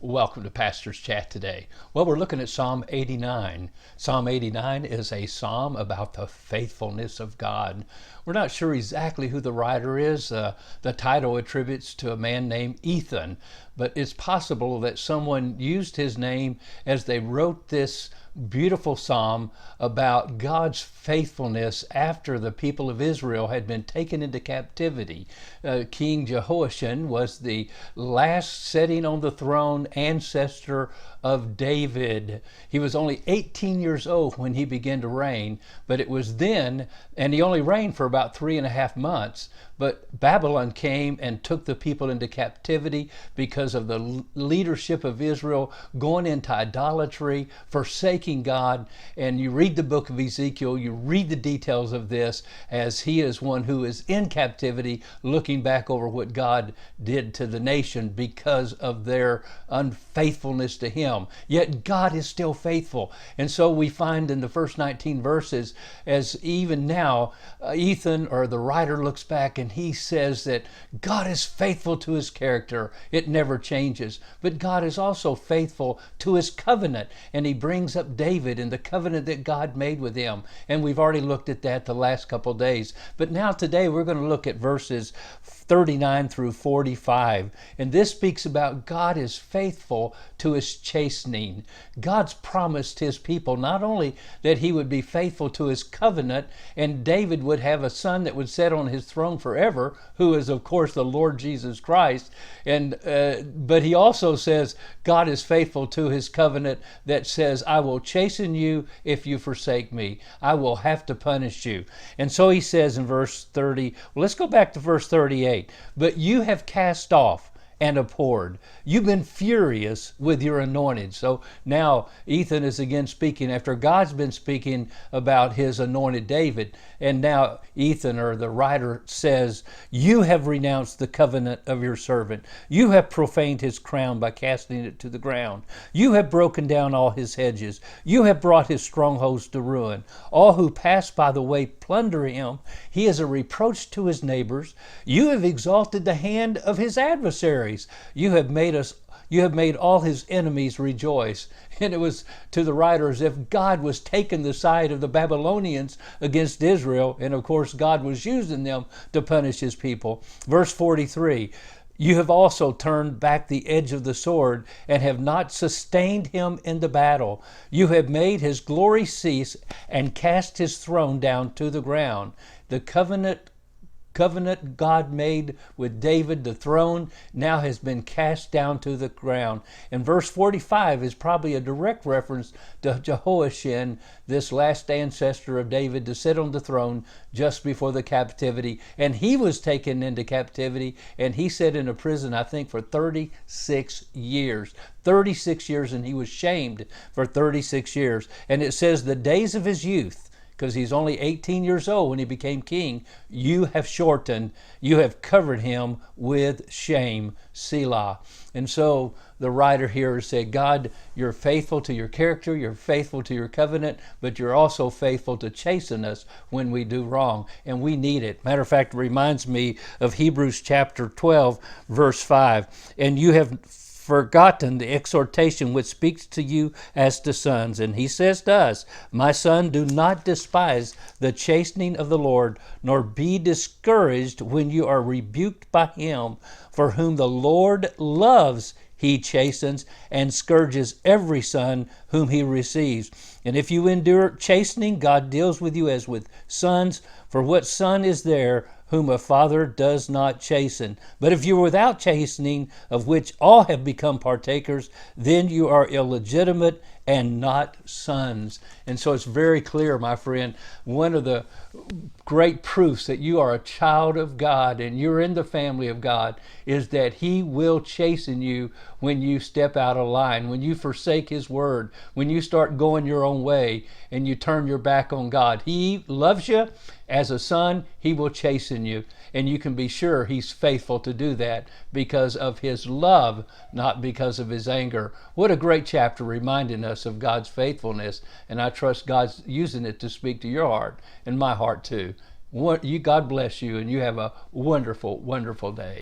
Welcome to Pastor's Chat today. Well, we're looking at Psalm 89. Psalm 89 is a psalm about the faithfulness of God. We're not sure exactly who the writer is. The title attributes to a man named Ethan, but it's possible that someone used his name as they wrote this beautiful psalm about God's faithfulness after the people of Israel had been taken into captivity. King Jehoiakim was the last sitting on the throne ancestor of David. He was only 18 years old when he began to reign, but it was then, and he only reigned for about 3.5 months, but Babylon came and took the people into captivity because of the leadership of Israel going into idolatry, forsaking God. And you read the book of Ezekiel, you read the details of this as he is one who is in captivity, looking back over what God did to the nation because of their unfaithfulness to him. Yet God is still faithful. And so we find in the first 19 verses, as even now, Ethan, or the writer, looks back and he says that God is faithful to his character. It never changes. But God is also faithful to his covenant. And he brings up David and the covenant that God made with him. And we've already looked at that the last couple days. But now today we're going to look at verses 39 through 45. And this speaks about God is faithful to his chastening. God's promised his people not only that he would be faithful to his covenant and David would have a son that would sit on his throne forever, who is of course the Lord Jesus Christ, but he also says God is faithful to his covenant that says, I will chasten you if you forsake me. I will have to punish you. And so he says in verse 30, well, let's go back to verse 38. But you have cast off and abhorred. You've been furious with your anointed. So now Ethan is again speaking after God's been speaking about his anointed David. And now Ethan, or the writer, says, you have renounced the covenant of your servant. You have profaned his crown by casting it to the ground. You have broken down all his hedges. You have brought his strongholds to ruin. All who pass by the way plunder him. He is a reproach to his neighbors. You have exalted the hand of his adversaries. You have made all his enemies rejoice. And it was to the writer as if God was taking the side of the Babylonians against Israel. And of course, God was using them to punish his people. Verse 43, you have also turned back the edge of the sword and have not sustained him in the battle. You have made his glory cease and cast his throne down to the ground. The covenant God made with David, the throne, now has been cast down to the ground. And verse 45 is probably a direct reference to Jehoiakim, this last ancestor of David, to sit on the throne just before the captivity. And he was taken into captivity, and he sat in a prison, I think, for 36 years. 36 years, and he was shamed for 36 years. And it says the days of his youth, because he's only 18 years old when he became king, you have shortened, you have covered him with shame, Selah. And so the writer here said, God, you're faithful to your character, you're faithful to your covenant, but you're also faithful to chasten us when we do wrong, and we need it. Matter of fact, it reminds me of Hebrews chapter 12, verse 5. And you have forgotten the exhortation which speaks to you as to sons. And he says to us, my son, do not despise the chastening of the Lord, nor be discouraged when you are rebuked by him. For whom the Lord loves, he chastens and scourges every son whom he receives. And if you endure chastening, God deals with you as with sons. For what son is there whom a father does not chasten? But if you are without chastening, of which all have become partakers, then you are illegitimate and not sons. And so it's very clear, my friend, one of the great proofs that you are a child of God and you're in the family of God is that he will chasten you when you step out of line, when you forsake his word, when you start going your own way and you turn your back on God. He loves you. As a son, he will chasten you, and you can be sure he's faithful to do that because of his love, not because of his anger. What a great chapter reminding us of God's faithfulness, and I trust God's using it to speak to your heart and my heart too. God bless you, and you have a wonderful, wonderful day.